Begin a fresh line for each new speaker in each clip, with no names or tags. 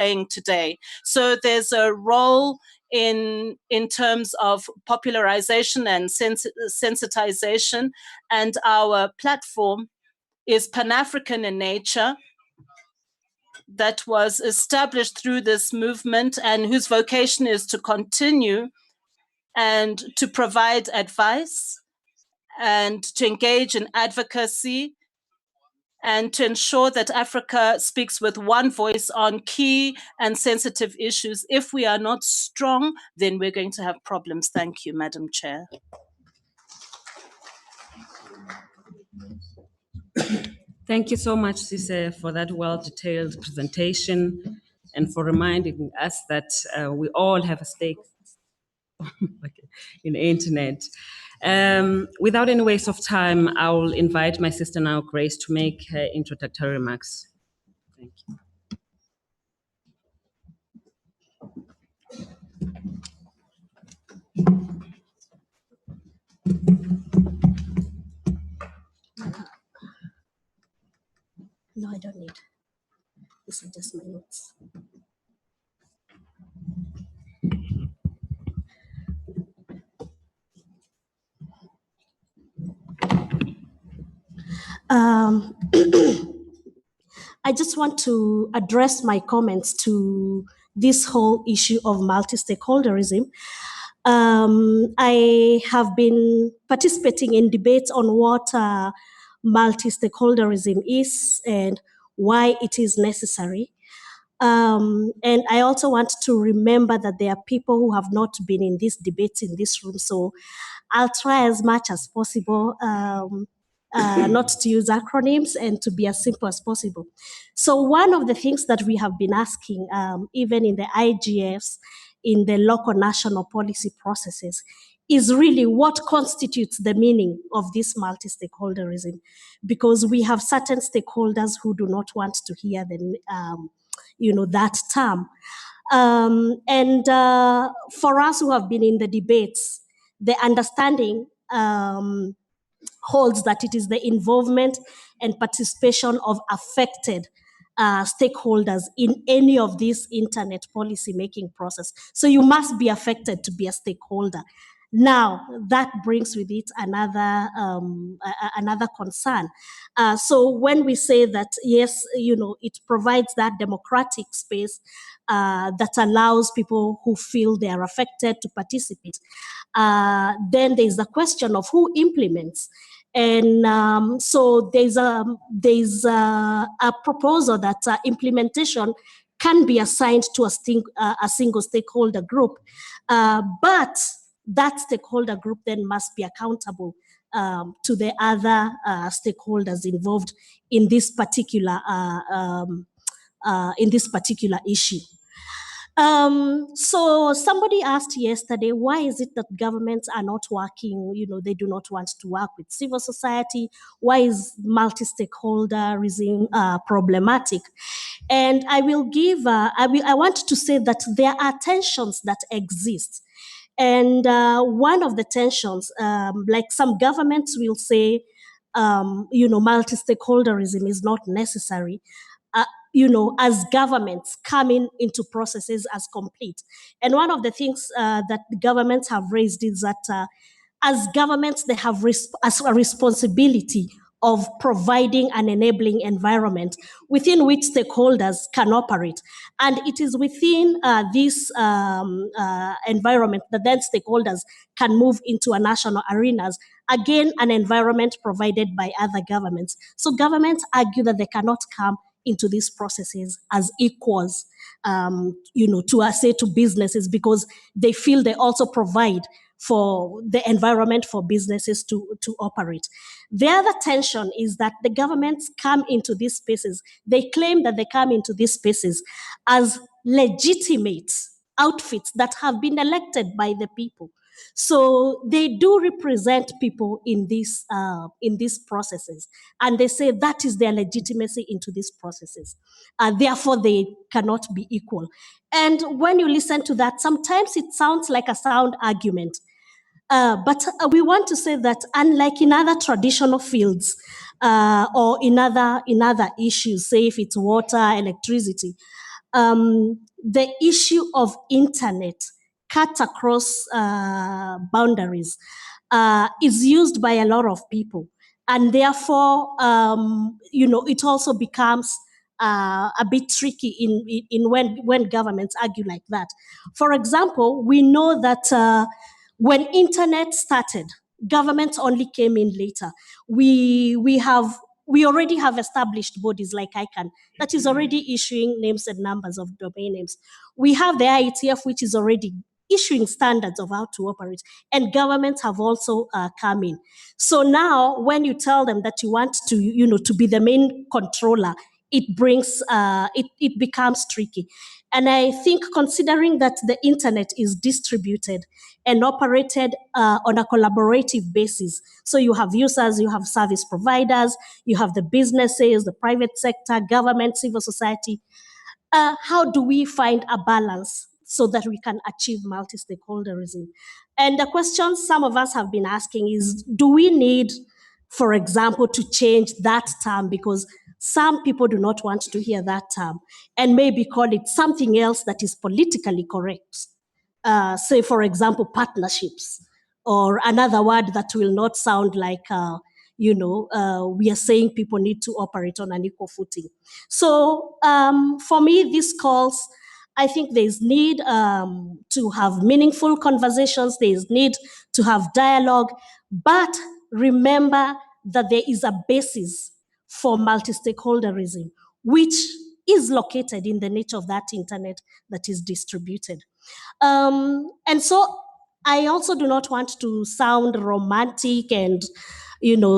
playing today. So there's a role in terms of popularization and sensitization, and our platform is Pan-African in nature, that was established through this movement and whose vocation is to continue and to provide advice and to engage in advocacy and to ensure that Africa speaks with one voice on key and sensitive issues. If we are not strong, then we're going to have problems. Thank you, Madam Chair.
Thank you so much, Cisse, for that well-detailed presentation and for reminding us that we all have a stake in the internet. Without any waste of time, I will invite my sister now, Grace, to make her introductory remarks. Thank you.
No, I don't need. This is just my notes. I just want to address my comments to this whole issue of multi-stakeholderism. I have been participating in debates on what multi-stakeholderism is and why it is necessary. And I also want to remember that there are people who have not been in these debates in this room, so I'll try as much as possible not to use acronyms and to be as simple as possible. So one of the things that we have been asking, even in the IGFs, in the local national policy processes, is really what constitutes the meaning of this multi-stakeholderism, because we have certain stakeholders who do not want to hear that term. And for us who have been in the debates, the understanding holds that it is the involvement and participation of affected stakeholders in any of this internet policy making process. So you must be affected to be a stakeholder. Now, that brings with it another concern. So when we say that, yes, it provides that democratic space that allows people who feel they are affected to participate, then there's the question of who implements. And so there's a proposal that implementation can be assigned to a single stakeholder group, but that stakeholder group then must be accountable to the other stakeholders involved in this particular issue. So somebody asked yesterday, why is it that governments are not working? They do not want to work with civil society. Why is multi-stakeholderism problematic? And I will give. I want to say that there are tensions that exist. And one of the tensions, like some governments will say, multi-stakeholderism is not necessary, as governments coming into processes as complete. And one of the things that the governments have raised is that as governments, they have a responsibility of providing an enabling environment within which stakeholders can operate. And it is within this environment that then stakeholders can move into a national arenas, again, an environment provided by other governments. So governments argue that they cannot come into these processes as equals, to businesses, because they feel they also provide for the environment for businesses to operate. The other tension is that the governments come into these spaces, they claim that they come into these spaces as legitimate outfits that have been elected by the people. So they do represent people in these processes, and they say that is their legitimacy into these processes. Therefore, they cannot be equal. And when you listen to that, sometimes it sounds like a sound argument. But we want to say that unlike in other traditional fields or in other issues, say if it's water, electricity, the issue of internet cut across boundaries is used by a lot of people. And therefore, it also becomes a bit tricky in when governments argue like that. For example, we know that when internet started, governments only came in later. We already have established bodies like ICANN that is already issuing names and numbers of domain names. We have the IETF, which is already issuing standards of how to operate, and governments have also come in. So now, when you tell them that you want to be the main controller, it brings it becomes tricky. And I think, considering that the internet is distributed and operated on a collaborative basis, so you have users, you have service providers, you have the businesses, the private sector, government, civil society. How do we find a balance so that we can achieve multi-stakeholderism? And the question some of us have been asking is, do we need, for example, to change that term? Because some people do not want to hear that term and maybe call it something else that is politically correct. Say, for example, partnerships, or another word that will not sound like, we are saying people need to operate on an equal footing. So for me, this calls, I think there's need to have meaningful conversations, there's need to have dialogue, but remember that there is a basis for multi-stakeholderism, which is located in the nature of that internet that is distributed. And so I also do not want to sound romantic and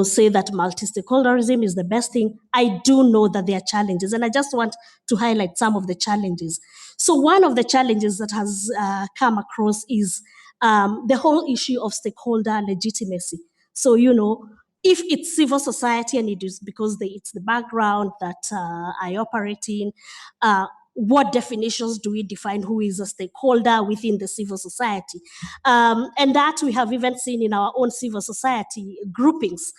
say that multi-stakeholderism is the best thing. I do know that there are challenges, and I just want to highlight some of the challenges. So one of the challenges that has come across is the whole issue of stakeholder legitimacy. So, if it's civil society and it is because it's the background that I operate in, what definitions do we define who is a stakeholder within the civil society? And that we have even seen in our own civil society groupings.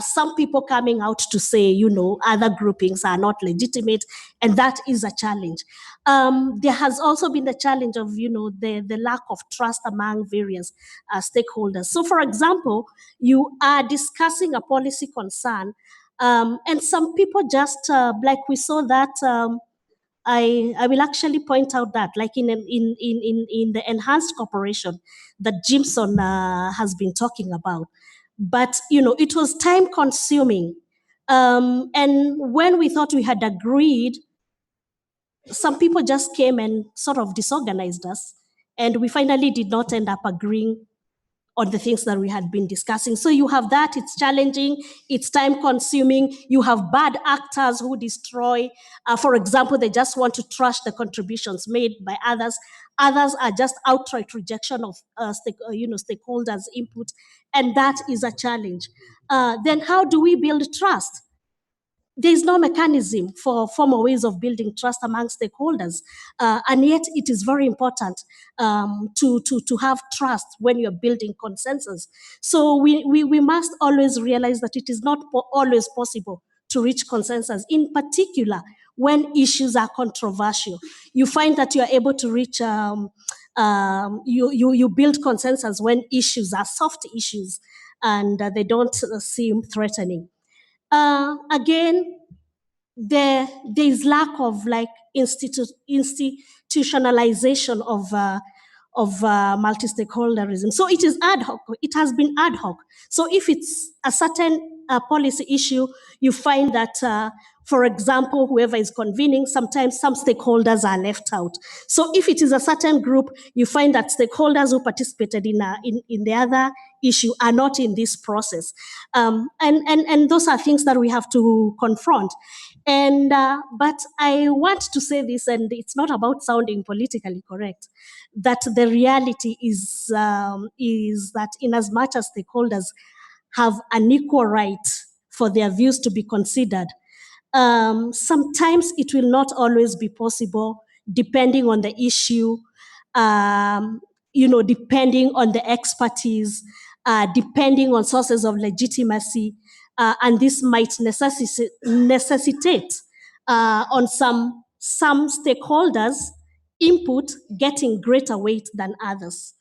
Some people coming out to say, other groupings are not legitimate, and that is a challenge. There has also been the challenge of, the lack of trust among various stakeholders. So, for example, you are discussing a policy concern, and some people just, like we saw that, I will actually point out that, like in the enhanced cooperation that Jimson has been talking about, but it was time consuming, and when we thought we had agreed, some people just came and sort of disorganized us, and we finally did not end up agreeing on the things that we had been discussing. So you have that, it's challenging, it's time consuming. You have bad actors who destroy, for example, they just want to trash the contributions made by others. Others are just outright rejection of stakeholders' input, and that is a challenge. Then how do we build trust? There is no mechanism for formal ways of building trust among stakeholders. And yet it is very important to have trust when you're building consensus. So we must always realize that it is not always possible to reach consensus, in particular when issues are controversial. You find that you are able to reach, you build consensus when issues are soft issues and they don't seem threatening. Again, there is lack of institutionalization of multi-stakeholderism. So it is ad hoc. It has been ad hoc. So if it's a certain policy issue, you find that, for example, whoever is convening, sometimes some stakeholders are left out. So if it is a certain group, you find that stakeholders who participated in the other issue are not in this process. And those are things that we have to confront. And but I want to say this, and it's not about sounding politically correct, that the reality is that in as much as stakeholders have an equal right for their views to be considered, sometimes it will not always be possible, depending on the issue, depending on the expertise, depending on sources of legitimacy, and this might necessitate on some some stakeholders' input getting greater weight than others.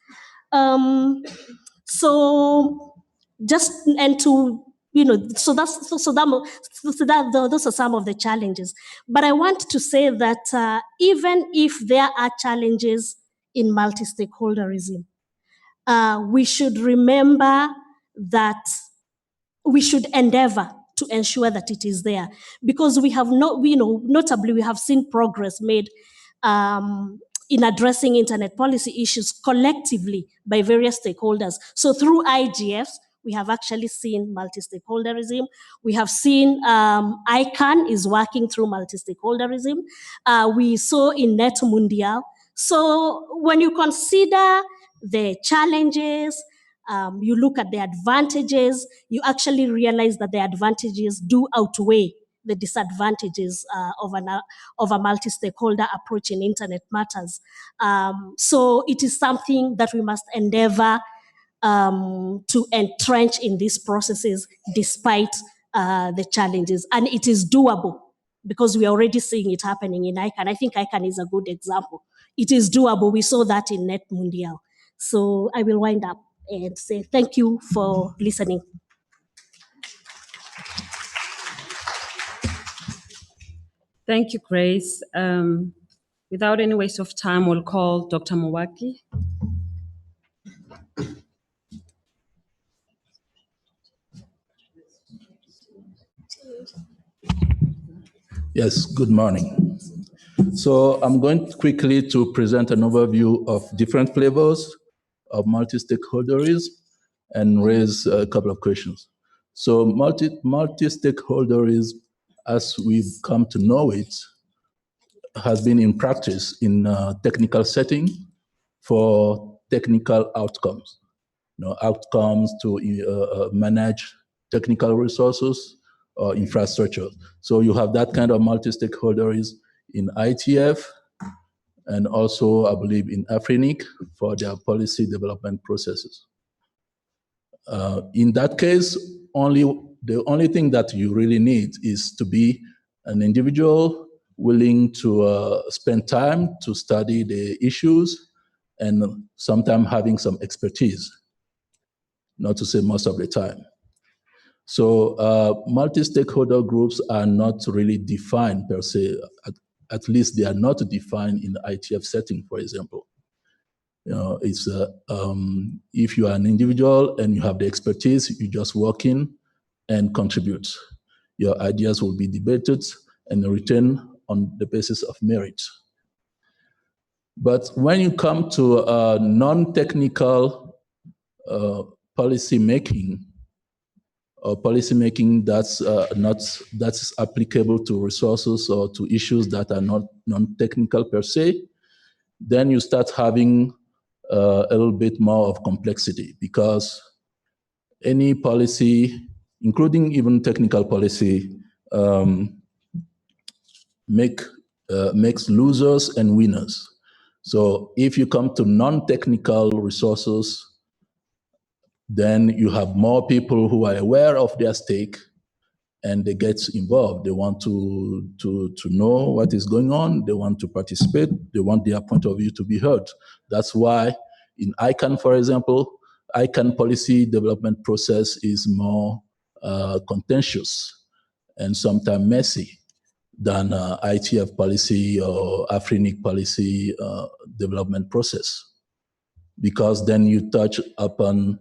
So just and to so those are some of the challenges. But I want to say that even if there are challenges in multi-stakeholderism, we should remember that we should endeavor to ensure that it is there, because we have notably we have seen progress made in addressing internet policy issues collectively by various stakeholders. So through IGFs, we have actually seen multi-stakeholderism. We have seen ICANN is working through multi-stakeholderism. We saw in Net Mundial. So when you consider the challenges, you look at the advantages, you actually realize that the advantages do outweigh the disadvantages of a multi-stakeholder approach in internet matters. So it is something that we must endeavor to entrench in these processes despite the challenges. And it is doable because we are already seeing it happening in ICANN. I think ICANN is a good example. It is doable. We saw that in Net Mundial. So I will wind up and say thank you for listening.
Thank you, Grace. Without any waste of time, we'll call Dr. Mawaki.
Yes, good morning. So I'm going quickly to present an overview of different flavors of multi-stakeholderism and raise a couple of questions. So multi-stakeholderism, as we've come to know it, has been in practice in a technical setting for technical outcomes. Outcomes to manage technical resources or infrastructure. So you have that kind of multi-stakeholderism in ITF and also, I believe, in AFRINIC for their policy development processes. In that case, the only thing that you really need is to be an individual willing to spend time to study the issues and sometimes having some expertise, not to say most of the time. So multi-stakeholder groups are not really defined per se. At least they are not defined in the ITF setting, for example. It's if you are an individual and you have the expertise, you just work in and contribute. Your ideas will be debated and written on the basis of merit. But when you come to non-technical policy making, or policy making that's applicable to resources or to issues that are not non-technical per se, then you start having a little bit more of complexity, because any policy, including even technical policy, makes losers and winners. So if you come to non-technical resources, then you have more people who are aware of their stake and they get involved. They want to know what is going on. They want to participate. They want their point of view to be heard. That's why in ICANN, for example, ICANN policy development process is more contentious and sometimes messy than ITF policy or AFRINIC policy development process, because then you touch upon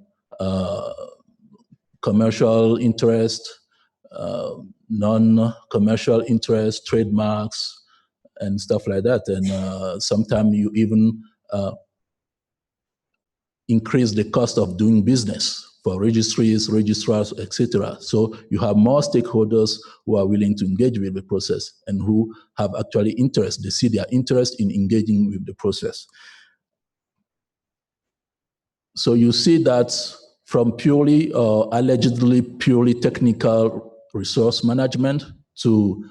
commercial interest, non-commercial interest, trademarks, and stuff like that. And sometimes you even increase the cost of doing business for registries, registrars, etc. So you have more stakeholders who are willing to engage with the process and who have actually interest. They see their interest in engaging with the process. So you see that from purely or allegedly purely technical resource management to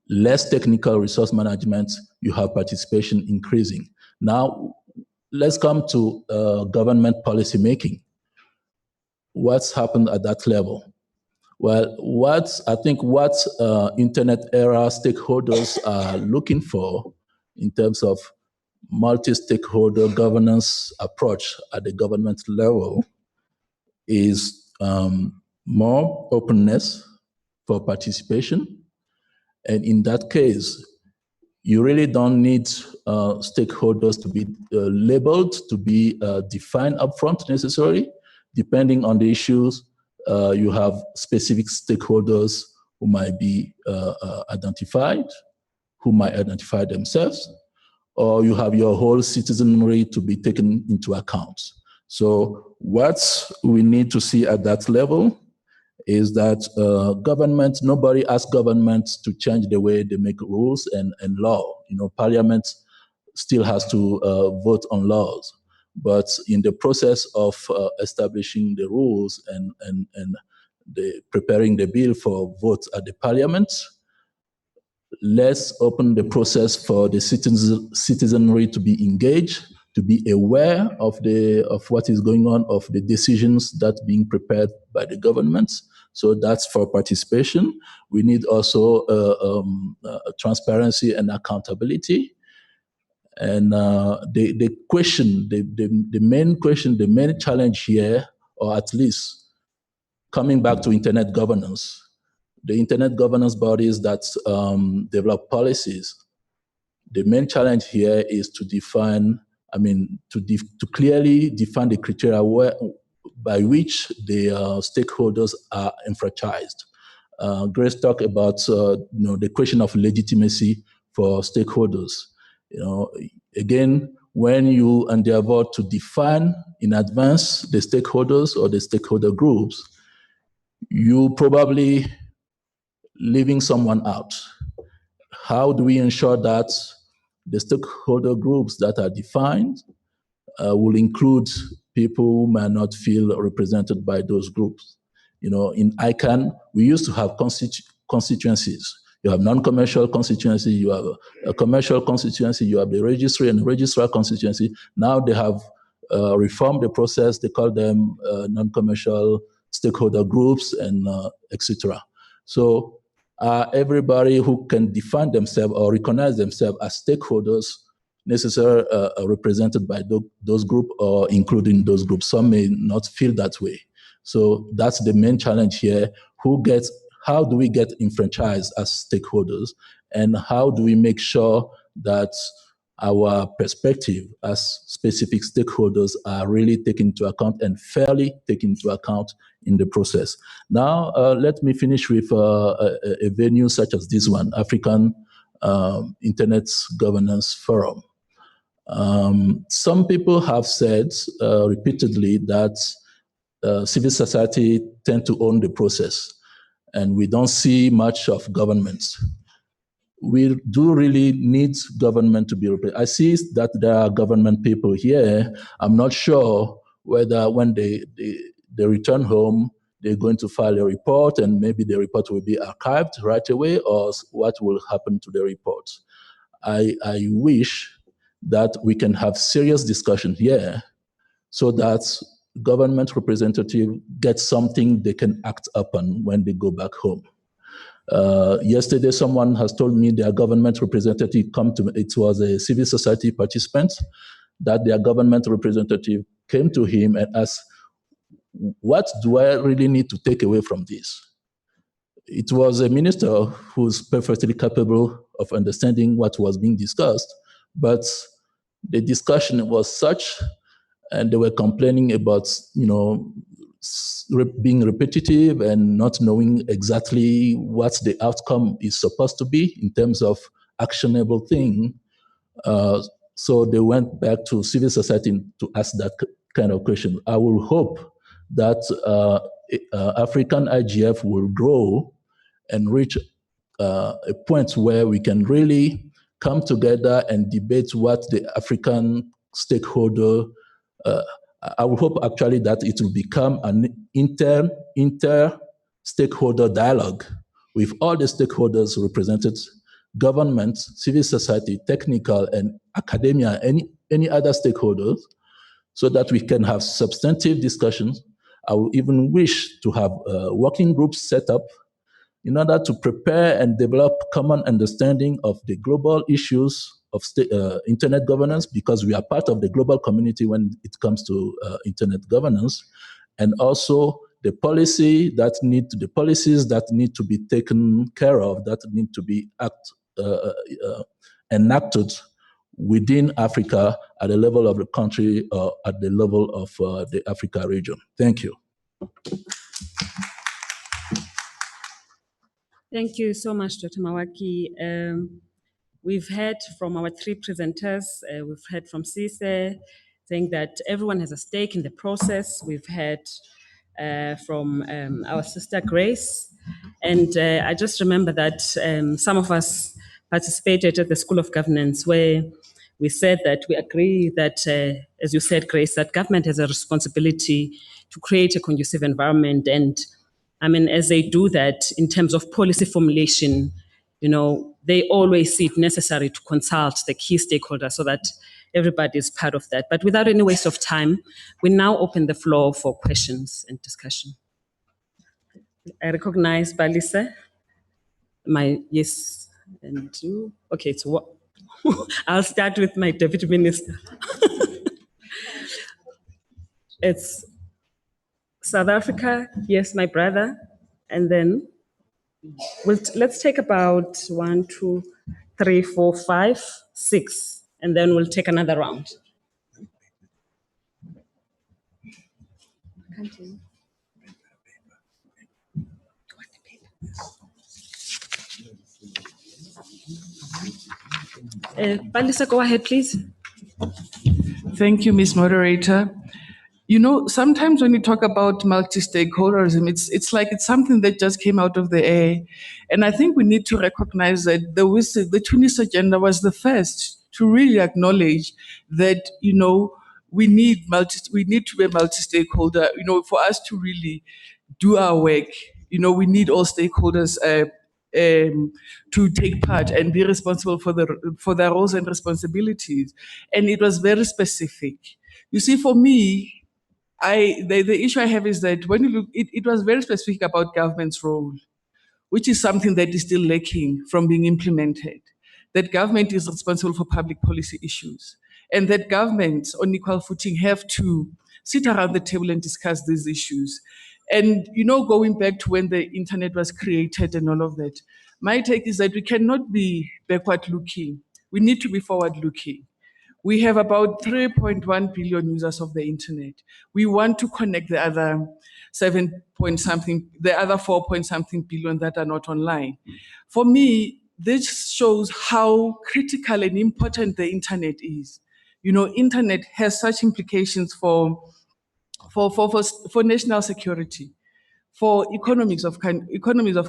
less technical resource management, you have participation increasing. Now, let's come to government policy making. What's happened at that level? Well, what internet era stakeholders are looking for in terms of multi-stakeholder governance approach at the government level is more openness for participation. And in that case, you really don't need stakeholders to be labeled, to be defined upfront necessarily. Depending on the issues, you have specific stakeholders who might be identified, who might identify themselves, or you have your whole citizenry to be taken into account. So what we need to see at that level is that government, nobody asks government to change the way they make rules and law. You know, parliament still has to vote on laws. But in the process of establishing the rules and preparing the bill for vote at the parliament, let's open the process for the citizenry to be engaged, to be aware of what is going on, of the decisions that being prepared by the government. So that's for participation. We need also transparency and accountability. And the question, the main question, the main challenge here, or at least coming back to internet governance, the internet governance bodies that develop policies, the main challenge here is to define, to clearly define the criteria by which the stakeholders are enfranchised. Grace talked about the question of legitimacy for stakeholders. Again, when you endeavor to define in advance the stakeholders or the stakeholder groups, you probably leaving someone out. How do we ensure that the stakeholder groups that are defined will include people who may not feel represented by those groups? In ICANN, we used to have constituencies. You have non-commercial constituency, you have a commercial constituency, you have the registry and registrar constituency. Now they have reformed the process. They call them non-commercial stakeholder groups and etc. So everybody who can define themselves or recognize themselves as stakeholders necessarily represented by those groups or including those groups. Some may not feel that way. So that's the main challenge here. How do we get enfranchised as stakeholders, and how do we make sure that our perspective as specific stakeholders are really taken into account and fairly taken into account in the process? Now, let me finish with a venue such as this one, African Internet Governance Forum. Some people have said repeatedly that civil society tend to own the process, and we don't see much of government. We do really need government to be represented. I see that there are government people here. I'm not sure whether when they return home, they're going to file a report and maybe the report will be archived right away, or what will happen to the report. I wish that we can have serious discussion here so that government representative gets something they can act upon when they go back home. Yesterday, someone has told me their government representative it was a civil society participant, that their government representative came to him and asked, what do I really need to take away from this? It was a minister who's perfectly capable of understanding what was being discussed, but the discussion was such, and they were complaining about, being repetitive and not knowing exactly what the outcome is supposed to be in terms of actionable thing. So they went back to civil society to ask that kind of question. I will hope that African IGF will grow and reach a point where we can really come together and debate what the African stakeholder, I would hope actually that it will become an inter-stakeholder dialogue with all the stakeholders represented, government, civil society, technical, and academia, any other stakeholders, so that we can have substantive discussions I would even wish to have working groups set up in order to prepare and develop common understanding of the global issues of internet governance, because we are part of the global community when it comes to internet governance, and also the policies that need to be taken care of, that need to be enacted within Africa at the level of the country or at the level of the Africa region. Thank you.
Thank you so much, Dr. Mawaki. We've heard from our three presenters. We've heard from Cisse saying that everyone has a stake in the process. We've heard from our sister Grace. And I just remember that some of us participated at the School of Governance, where we said that we agree that, as you said, Grace, that government has a responsibility to create a conducive environment. And I mean, as they do that in terms of policy formulation, you know, they always see it necessary to consult the key stakeholders so that everybody is part of that. But without any waste of time, we now open the floor for questions and discussion. I recognize Balisa. Yes, and you. Okay, so what? I'll start with my deputy minister. It's South Africa, yes, my brother, and then let's take about 1, 2, 3, 4, 5, 6, and then we'll take another round. Balisa, go ahead, please.
Thank you, Ms. Moderator. You know, sometimes when you talk about multi-stakeholderism, it's like it's something that just came out of the air. And I think we need to recognize that the Tunis agenda was the first to really acknowledge that, you know, we need to be a multi-stakeholder, you know, for us to really do our work. You know, we need all stakeholders to take part and be responsible for their roles and responsibilities. And it was very specific. You see, for me, the issue I have is that when you look, it was very specific about government's role, which is something that is still lacking from being implemented. That government is responsible for public policy issues, and that governments on equal footing have to sit around the table and discuss these issues. And, you know, going back to when the internet was created and all of that, my take is that we cannot be backward looking. We need to be forward looking. We have about 3.1 billion users of the internet. We want to connect the other 4 point something billion that are not online. For me, this shows how critical and important the internet is. You know, internet has such implications for national security, for economies of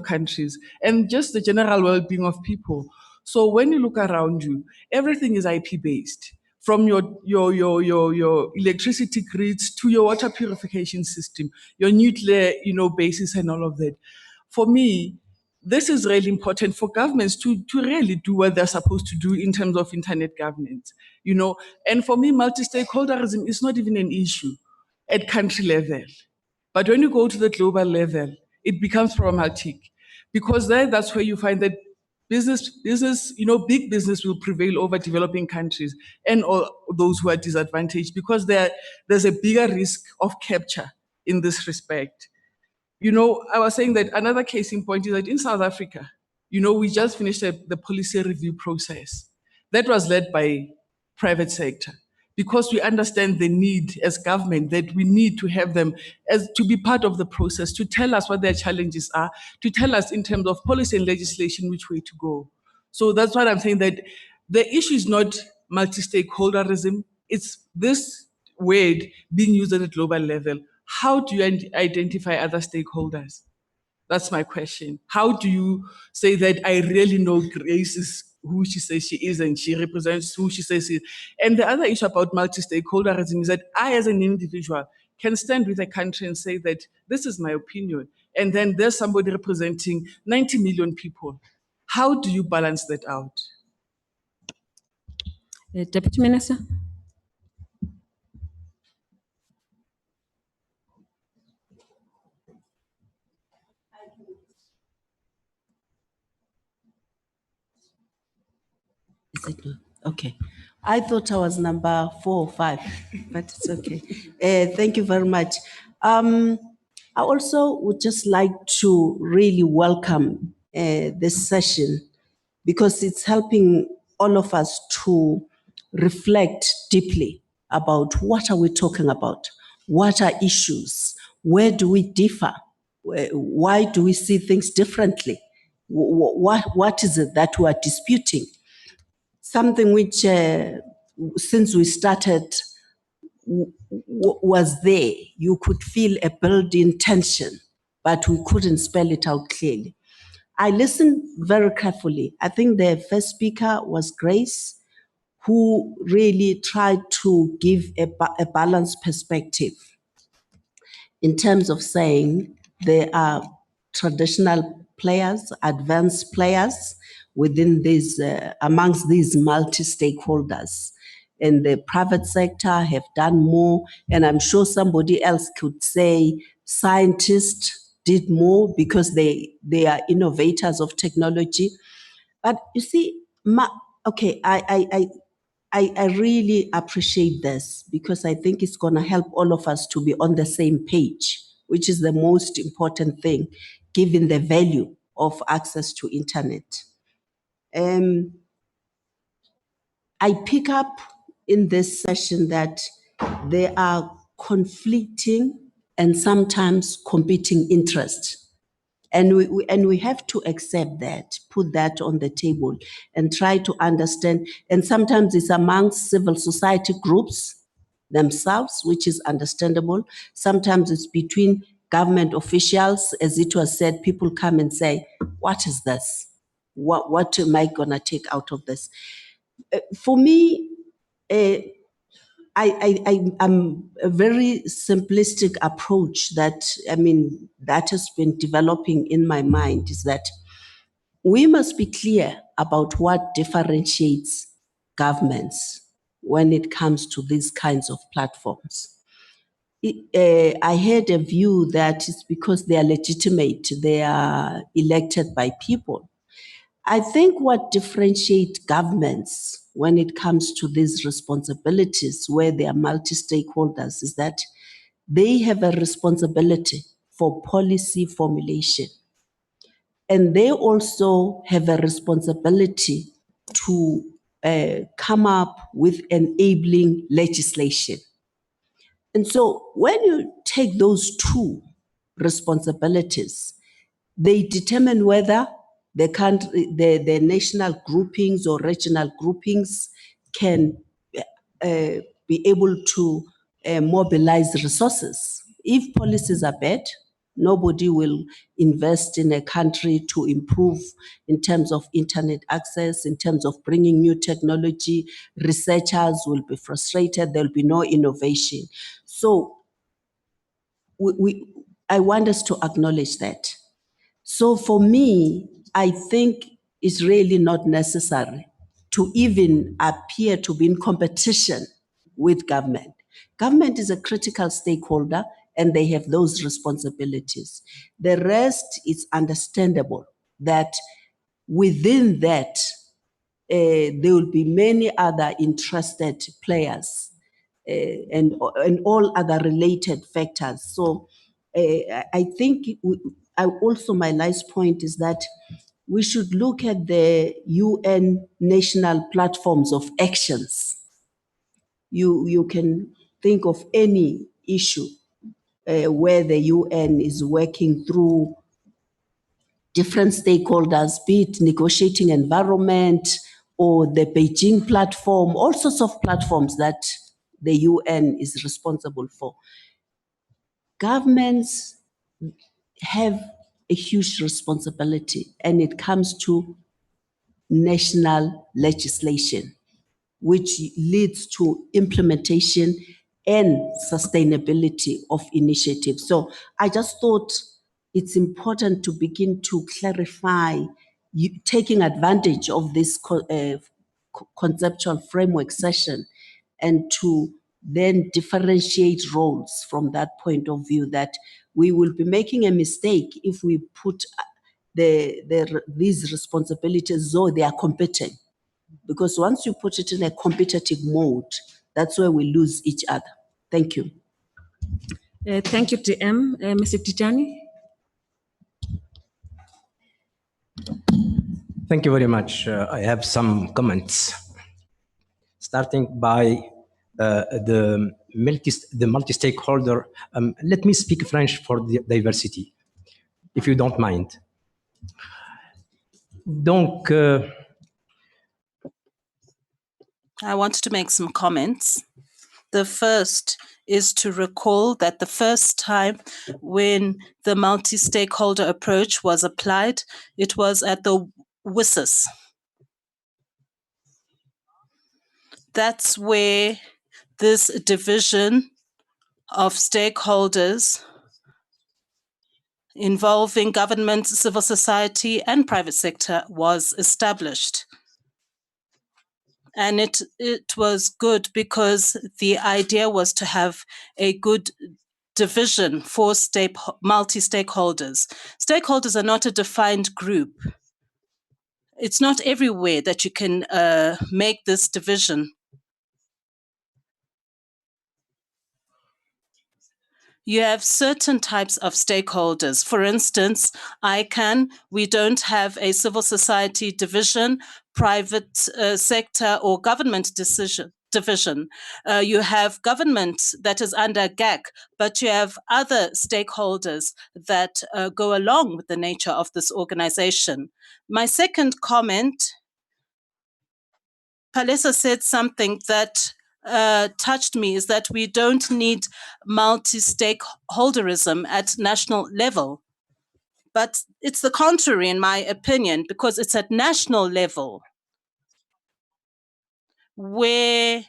countries, and just the general well-being of people. So when you look around you, everything is IP-based, from your electricity grids to your water purification system, your nuclear, you know, bases and all of that. For me, this is really important for governments to really do what they're supposed to do in terms of internet governance, you know. And for me, multi-stakeholderism is not even an issue at country level. But when you go to the global level, it becomes problematic, because that's where you find that business, you know, big business will prevail over developing countries and all those who are disadvantaged, because there's a bigger risk of capture in this respect. You know, I was saying that another case in point is that in South Africa, you know, we just finished the policy review process that was led by private sector, because we understand the need as government, that we need to have them as to be part of the process, to tell us what their challenges are, to tell us in terms of policy and legislation which way to go. So that's what I'm saying, that the issue is not multi-stakeholderism, it's this word being used at a global level. How do you identify other stakeholders? That's my question. How do you say that I really know Grace is who she says she is and she represents who she says she is? And the other issue about multi-stakeholderism is that I, as an individual, can stand with a country and say that this is my opinion, and then there's somebody representing 90 million people. How do you balance that out?
Deputy Minister.
it not? Okay. I thought I was number 4 or 5, but it's okay. Thank you very much. I also would just like to really welcome this session because it's helping all of us to reflect deeply about what are we talking about, what are issues, where do we differ, why do we see things differently, what is it that we are disputing? Something which, since we started, was there. You could feel a built-in tension, but we couldn't spell it out clearly. I listened very carefully. I think the first speaker was Grace, who really tried to give a balanced perspective in terms of saying there are traditional players, advanced players within these, amongst these multi-stakeholders. And the private sector have done more. And I'm sure somebody else could say scientists did more because they are innovators of technology. But you see, I really appreciate this because I think it's going to help all of us to be on the same page, which is the most important thing, given the value of access to internet. I pick up in this session that there are conflicting and sometimes competing interests. And we have to accept that, put that on the table and try to understand. And sometimes it's amongst civil society groups themselves, which is understandable. Sometimes it's between government officials. As it was said, people come and say, what is this? What am I going to take out of this? For me, I'm a very simplistic approach that has been developing in my mind is that we must be clear about what differentiates governments when it comes to these kinds of platforms. I had a view that it's because they are legitimate, they are elected by people. I think what differentiates governments when it comes to these responsibilities where they are multi-stakeholders is that they have a responsibility for policy formulation. And they also have a responsibility to come up with enabling legislation. And so when you take those two responsibilities, they determine whether the national groupings or regional groupings can be able to mobilize resources. If policies are bad, nobody will invest in a country to improve in terms of internet access, in terms of bringing new technology. Researchers will be frustrated. There'll be no innovation. So I want us to acknowledge that. So for me, I think it's really not necessary to even appear to be in competition with government. Government is a critical stakeholder and they have those responsibilities. The rest is understandable that within that, there will be many other interested players and all other related factors. So I think my last point is that we should look at the UN national platforms of actions. You can think of any issue where the UN is working through different stakeholders, be it negotiating environment or the Beijing platform, all sorts of platforms that the UN is responsible for. Governments have a huge responsibility, and it comes to national legislation, which leads to implementation and sustainability of initiatives. So I just thought it's important to begin to clarify, taking advantage of this conceptual framework session and to then differentiate roles from that point of view, that we will be making a mistake if we put these responsibilities, though they are competing, because once you put it in a competitive mode, that's where we lose each other. Thank you.
Thank you, TM. Mr. Tijani?
Thank you very much. I have some comments, starting by the multi-stakeholder. Let me speak French for the diversity, if you don't mind. Donc,
I want to make some comments. The first is to recall that the first time when the multi-stakeholder approach was applied, it was at the WSIS. That's where this division of stakeholders involving government, civil society, and private sector was established. And it was good because the idea was to have a good division for multi-stakeholders. Stakeholders are not a defined group. It's not everywhere that you can make this division. You have certain types of stakeholders. For instance, we don't have a civil society division, private sector or government division. You have government that is under GAC, but you have other stakeholders that go along with the nature of this organization. My second comment, Palesa said something that touched me, is that we don't need multi-stakeholderism at national level. But it's the contrary, in my opinion, because it's at national level where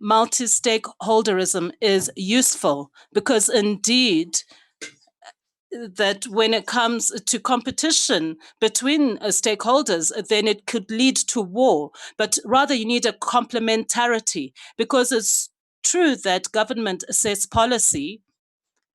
multi-stakeholderism is useful, because indeed, that when it comes to competition between stakeholders, then it could lead to war. But rather, you need a complementarity, because it's true that government sets policy,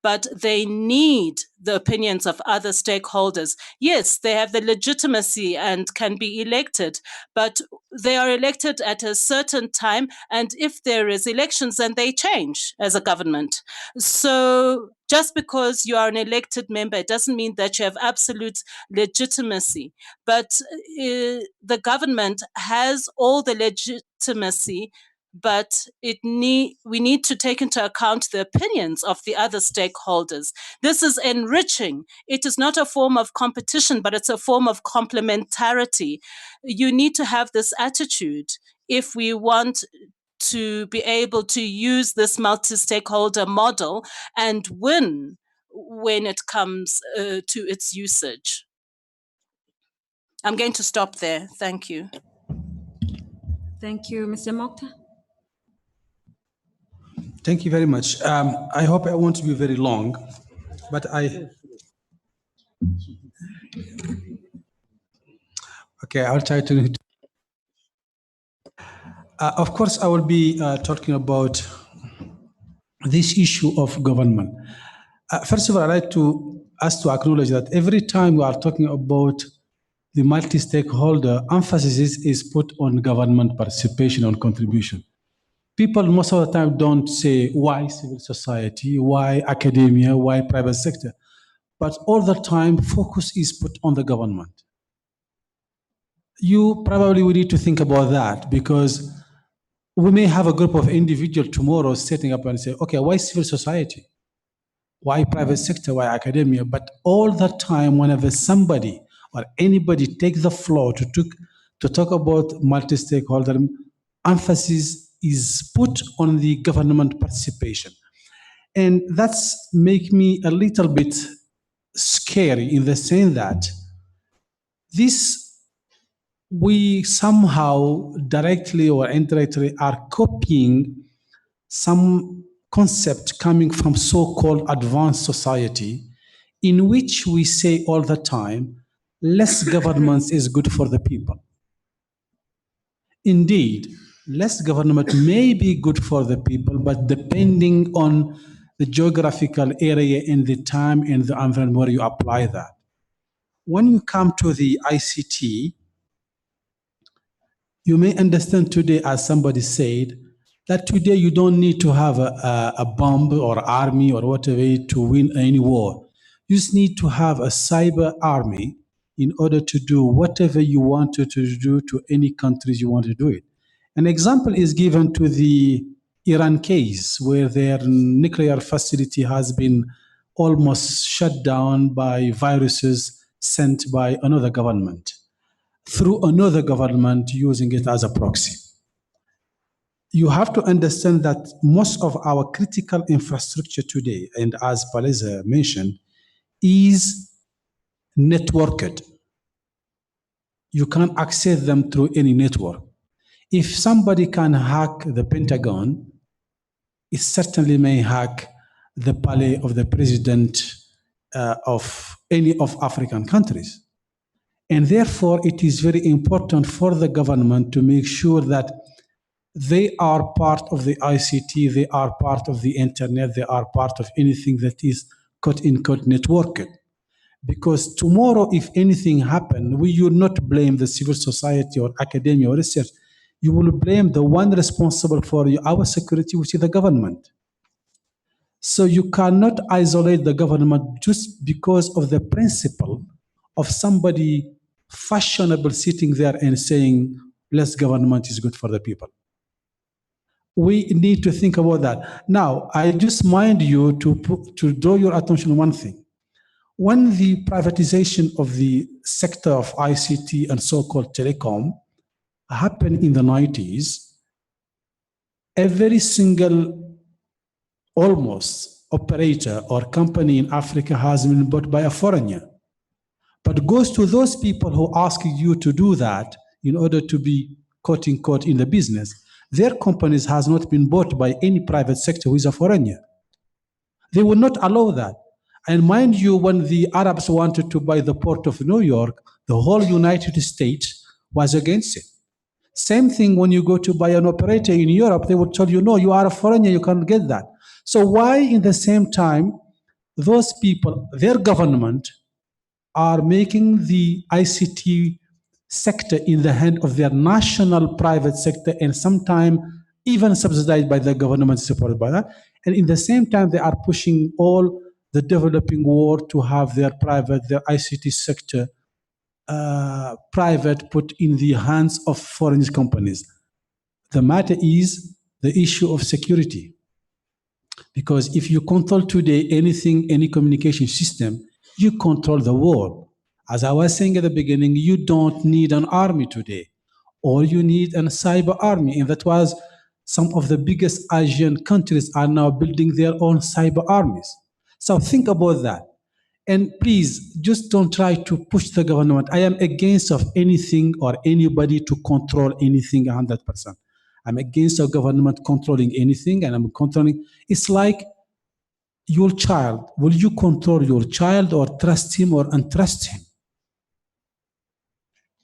but they need the opinions of other stakeholders. Yes, they have the legitimacy and can be elected, but they are elected at a certain time, and if there is elections, then they change as a government. So just because you are an elected member, it doesn't mean that you have absolute legitimacy. But the government has all the legitimacy, but we need to take into account the opinions of the other stakeholders. This is enriching. It is not a form of competition, but it's a form of complementarity. You need to have this attitude if we want to be able to use this multi-stakeholder model and win when it comes to its usage. I'm going to stop there. Thank you.
Thank you, Mr. Mokhtar.
Thank you very much. I hope I won't be very long, but okay, I'll try to. Of course, I will be talking about this issue of government. First of all, I'd like us to acknowledge that every time we are talking about the multi-stakeholder, emphasis is put on government participation, on contribution. People most of the time don't say why civil society, why academia, why private sector, but all the time focus is put on the government. You probably will need to think about that, because we may have a group of individuals tomorrow setting up and say, okay, why civil society? Why private sector? Why academia? But all the time, whenever somebody or anybody take the floor to talk about multi-stakeholder, emphasis is put on the government participation. And that's make me a little bit scary in the sense that we somehow directly or indirectly are copying some concept coming from so-called advanced society, in which we say all the time, less governance is good for the people. Indeed, less government may be good for the people, but depending on the geographical area and the time and the environment where you apply that. When you come to the ICT, You may understand today, as somebody said, that today you don't need to have a bomb or army or whatever to win any war. You just need to have a cyber army in order to do whatever you want to do to any countries you want to do it. An example is given to the Iran case, where their nuclear facility has been almost shut down by viruses sent by another government, through another government using it as a proxy. You have to understand that most of our critical infrastructure today, and as Paleza mentioned, is networked. You can't access them through any network. If somebody can hack the Pentagon, it certainly may hack the palais of the president of any of African countries. And therefore, it is very important for the government to make sure that they are part of the ICT, they are part of the internet, they are part of anything that is quote-unquote networked. Because tomorrow, if anything happens, we will not blame the civil society or academia or research. You will blame the one responsible for our security, which is the government. So you cannot isolate the government just because of the principle of somebody fashionable sitting there and saying, less government is good for the people. We need to think about that. Now, I just mind you to draw your attention on one thing. When the privatization of the sector of ICT and so-called telecom happened in the 90s, every single almost operator or company in Africa has been bought by a foreigner. But it goes to those people who ask you to do that in order to be quote-unquote in the business. Their companies has not been bought by any private sector who is a foreigner. They will not allow that. And mind you, when the Arabs wanted to buy the port of New York, the whole United States was against it. Same thing when you go to buy an operator in Europe, they would tell you, no, you are a foreigner, you can't get that. So why in the same time, those people, their government, are making the ICT sector in the hand of their national private sector, and sometimes even subsidized by the government, supported by that. And in the same time, they are pushing all the developing world to have their ICT sector private, put in the hands of foreign companies. The matter is the issue of security. Because if you control today anything, any communication system, you control the world. As I was saying at the beginning, you don't need an army today. All you need a cyber army. And that was some of the biggest Asian countries are now building their own cyber armies. So think about that. And please, just don't try to push the government. I am against of anything or anybody to control anything 100%. I'm against a government controlling anything, and I'm controlling. It's like your child. Will you control your child or trust him or untrust him?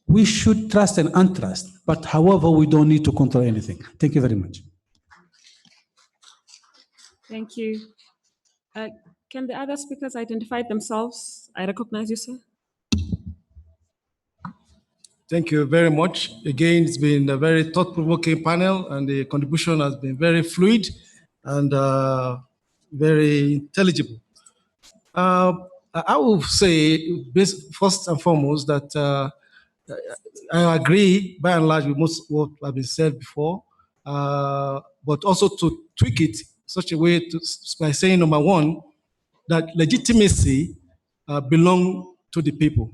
We should trust and untrust, but however, we don't need to control anything. Thank you very much.
Thank you. Can the other speakers identify themselves? I recognize you, sir.
Thank you very much. Again, it's been a very thought-provoking panel, and the contribution has been very fluid and very intelligible. I will say, first and foremost, that I agree by and large with most what has been said before, but also to tweak it such a way by saying, number one, that legitimacy belongs to the people.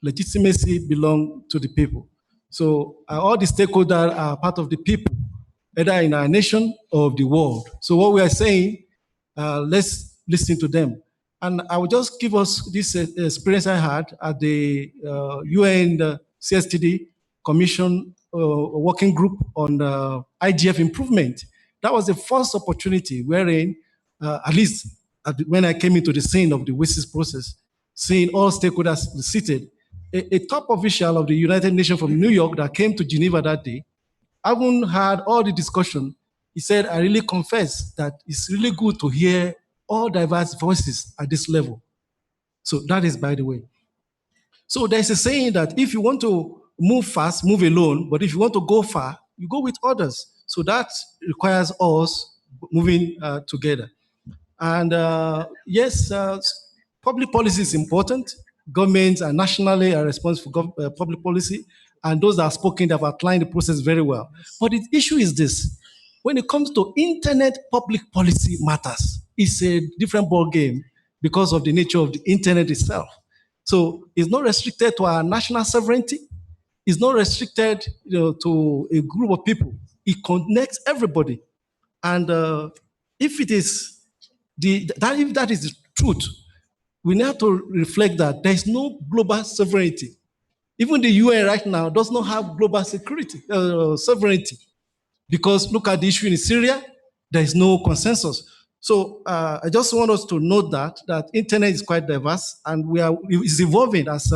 Legitimacy belongs to the people. So all the stakeholders are part of the people, either in our nation or the world. So what we are saying, let's listen to them. And I will just give us this experience I had at the UN CSTD Commission working group on IGF improvement. That was the first opportunity wherein, at least when I came into the scene of the WSIS process, seeing all stakeholders seated, a top official of the United Nations from New York that came to Geneva that day, having had all the discussion, he said, I really confess that it's really good to hear all diverse voices at this level. So that is by the way. So there's a saying that if you want to move fast, move alone, but if you want to go far, you go with others. So that requires us moving together. And yes, public policy is important. Governments are nationally are responsible for public policy, and those that are spoken have outlined the process very well. But the issue is this: when it comes to internet public policy matters, it's a different ball game because of the nature of the internet itself. So it's not restricted to our national sovereignty. It's not restricted, to a group of people. It connects everybody. And if it is if that is the truth, we need to reflect that there is no global sovereignty. Even the UN right now does not have global security sovereignty, because look at the issue in Syria, there is no consensus. So I just want us to note that internet is quite diverse, and it's evolving, as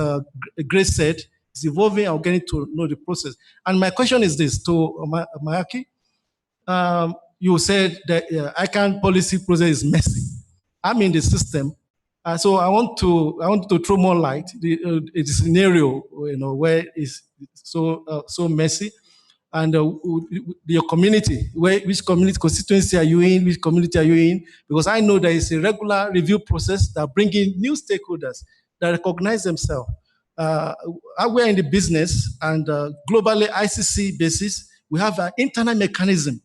Grace said, it's evolving and getting to know the process. And my question is this to Mawaki. You said that ICANN policy process is messy. I'm in the system, so I want to throw more light. The scenario, where it's so messy, and your community, which community constituency are you in? Which community are you in? Because I know there is a regular review process that bring in new stakeholders that recognize themselves. We're in the business, and globally ICC basis, we have an internal mechanism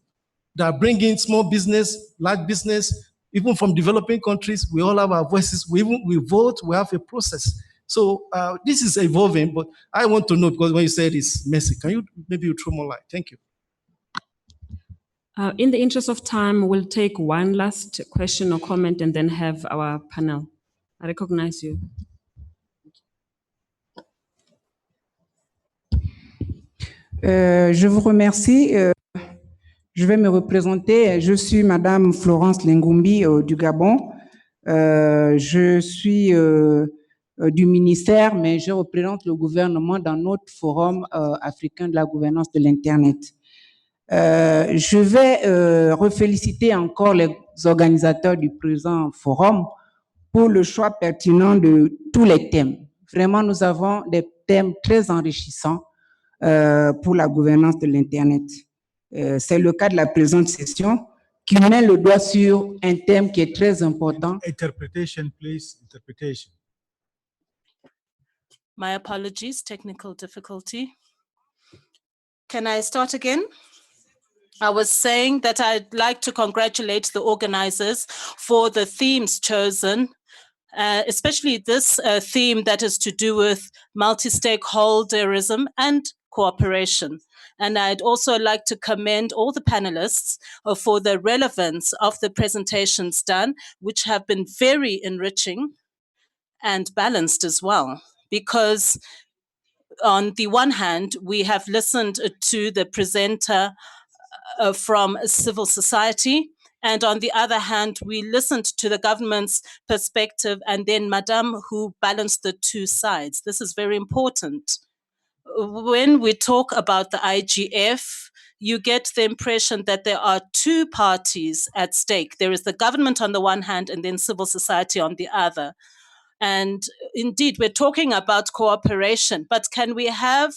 that bring in small business, large business, even from developing countries. We all have our voices. We vote. We have a process. So this is evolving, but I want to know, because when you said it's messy, can you maybe throw more light? Thank you.
In the interest of time, we'll take one last question or comment and then have our panel. I recognize you.
Je vous remercie. Je vais me représenter. Je suis Madame Florence Lengumbi du Gabon. Je suis du ministère, mais je représente le gouvernement dans notre forum africain de la gouvernance de l'Internet. Je vais reféliciter encore les organisateurs du présent forum pour le choix pertinent de tous les thèmes. Vraiment, nous avons des thèmes très enrichissants pour la gouvernance de l'Internet. C'est le cas de la présente session qui met le doigt sur un thème qui est très important.
Interpretation, please. Interpretation.
My apologies, technical difficulty. Can I start again? I was saying that I'd like to congratulate the organizers for the themes chosen, especially this theme that is to do with multi-stakeholderism and cooperation. And I'd also like to commend all the panelists for the relevance of the presentations done, which have been very enriching and balanced as well. Because on the one hand, we have listened to the presenter from civil society, and on the other hand, we listened to the government's perspective, and then Madame who balanced the two sides. This is very important. When we talk about the IGF, you get the impression that there are two parties at stake. There is the government on the one hand and then civil society on the other. And indeed, we're talking about cooperation, but can we have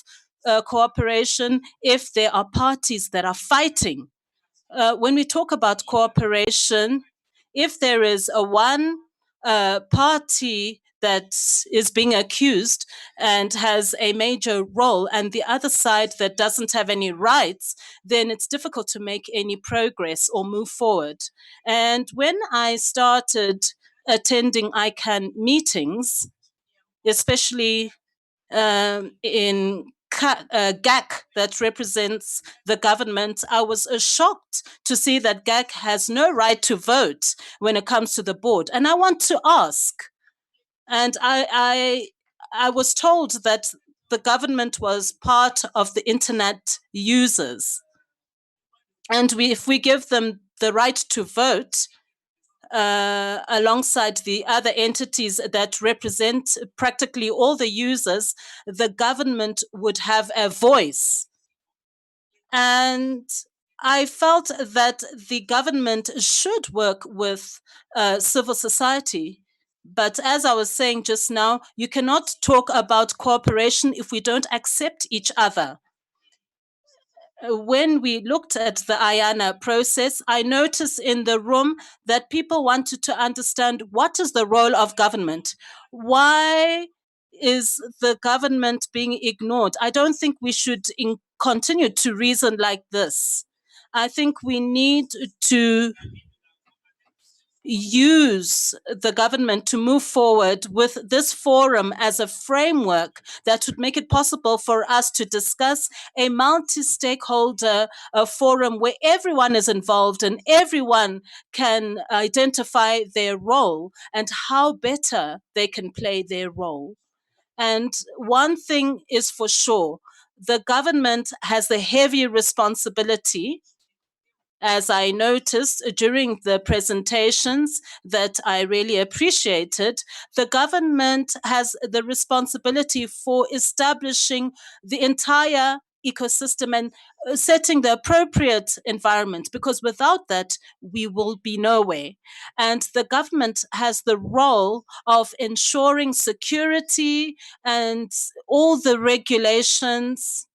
cooperation if there are parties that are fighting? When we talk about cooperation, if there is one party that is being accused and has a major role and the other side that doesn't have any rights, then it's difficult to make any progress or move forward. And when I started attending ICANN meetings, especially in GAC that represents the government, I was shocked to see that GAC has no right to vote when it comes to the board. And I want to ask, and I was told that the government was part of the internet users. And if we give them the right to vote, alongside the other entities that represent practically all the users, the government would have a voice. And I felt that the government should work with civil society But as I was saying just now, you cannot talk about cooperation if we don't accept each other. When we looked at the IANA process, I noticed in the room that people wanted to understand what is the role of government. Why is the government being ignored? I don't think we should continue to reason like this. I think we need to use the government to move forward with this forum as a framework that would make it possible for us to discuss a multi-stakeholder forum where everyone is involved and everyone can identify their role and how better they can play their role. And one thing is for sure, the government has the heavy responsibility, as I noticed during the presentations that I really appreciated. The government has the responsibility for establishing the entire ecosystem and setting the appropriate environment, because without that, we will be nowhere. And the government has the role of ensuring security and all the regulations.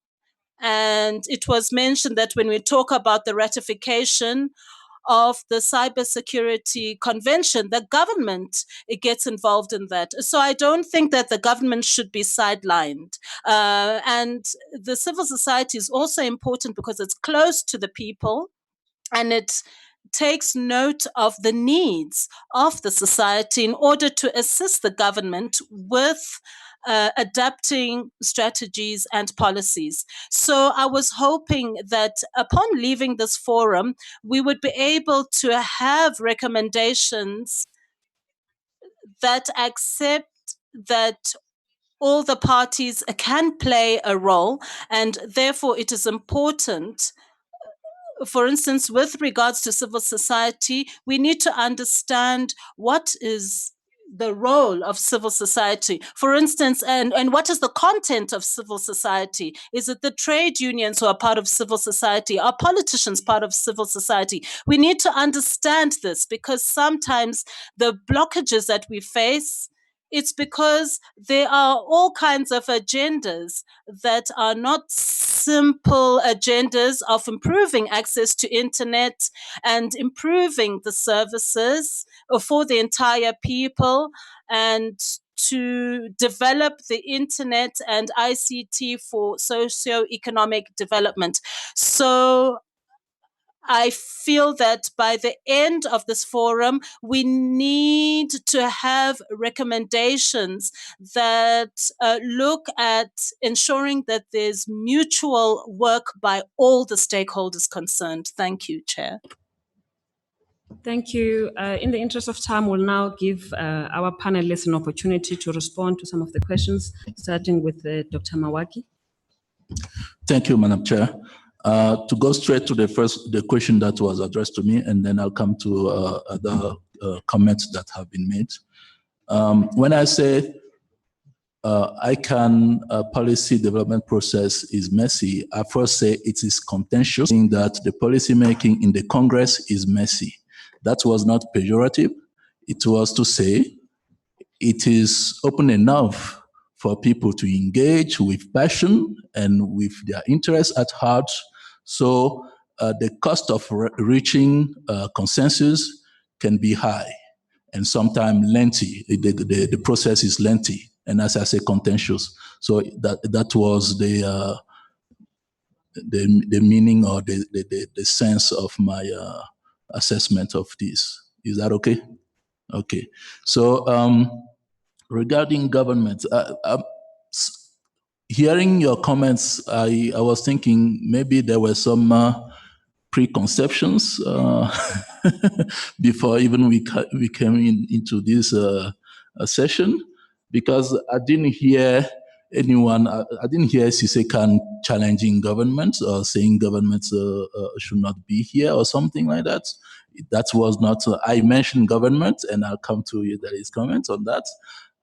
And it was mentioned that when we talk about the ratification of the Cybersecurity Convention, the government it gets involved in that. So I don't think that the government should be sidelined. And the civil society is also important because it's close to the people and it takes note of the needs of the society in order to assist the government with adapting strategies and policies. So I was hoping that upon leaving this forum, we would be able to have recommendations that accept that all the parties can play a role, and therefore it is important. For instance, with regards to civil society, we need to understand what is the role of civil society. For instance, and what is the content of civil society? Is it the trade unions who are part of civil society? Are politicians part of civil society? We need to understand this because sometimes the blockages that we face, it's because there are all kinds of agendas that are not simple agendas of improving access to internet and improving the services for the entire people and to develop the internet and ICT for socio-economic development. So I feel that by the end of this forum, we need to have recommendations that look at ensuring that there's mutual work by all the stakeholders concerned. Thank you, Chair.
Thank you. In the interest of time, we'll now give our panelists an opportunity to respond to some of the questions, starting with Dr. Mawaki.
Thank you, Madam Chair. To go straight to the question that was addressed to me, and then I'll come to other comments that have been made. When I say ICANN policy development process is messy, I first say it is contentious, meaning that the policy making in the Congress is messy. That was not pejorative. It was to say it is open enough for people to engage with passion and with their interests at heart. So the cost of reaching consensus can be high and sometimes lengthy. The process is lengthy and, as I say, contentious. So that was the meaning or the sense of my assessment of this. Is that okay? Okay. So regarding government, hearing your comments, I was thinking maybe there were some preconceptions before even we came into this session, because I didn't hear anyone, I didn't hear Cisse challenging governments or saying governments should not be here or something like that. That was not, I mentioned government and I'll come to you, there is comments on that.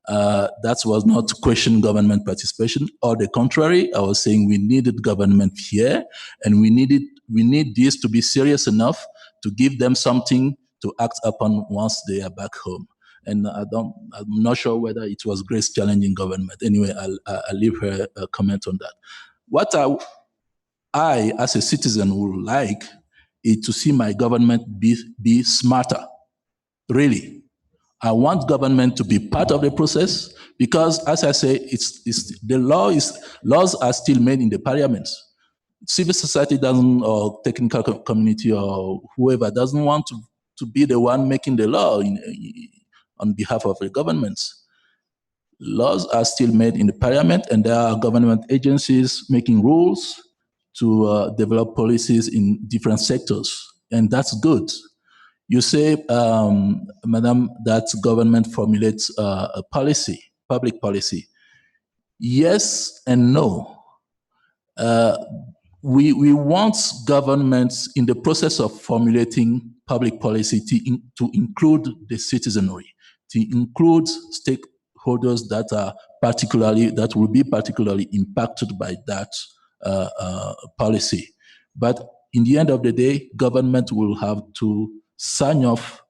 That was not question government participation, or the contrary. I was saying we needed government here, and we need this to be serious enough to give them something to act upon once they are back home. and I'm not sure whether it was Grace challenging government. Anyway, I'll leave her a comment on that. What I, as a citizen, would like is to see my government be smarter. Really, I want government to be part of the process because, as I say, laws are still made in the parliaments. Civil society doesn't, or technical community, or whoever doesn't want to be the one making the law on behalf of the governments. Laws are still made in the parliament, and there are government agencies making rules to develop policies in different sectors, and that's good. You say, Madam, that government formulates a policy, public policy. Yes and no. We want governments in the process of formulating public policy to include the citizenry, to include stakeholders that will be particularly impacted by that policy. But in the end of the day, government will have to sign off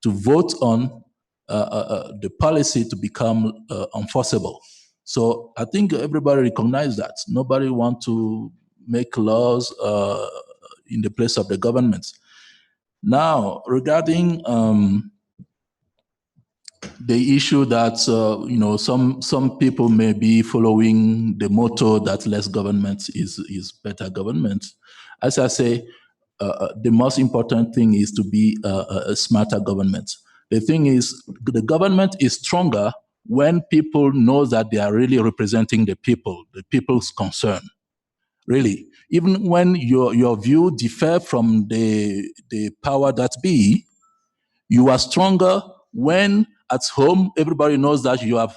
to vote on the policy to become enforceable. So I think everybody recognizes that. Nobody wants to make laws in the place of the government. Now, regarding the issue that some people may be following the motto that less government is better government. As I say, the most important thing is to be a smarter government. The thing is, the government is stronger when people know that they are really representing the people's concern. Really, even when your view differ from the power that be, you are stronger when at home everybody knows that you have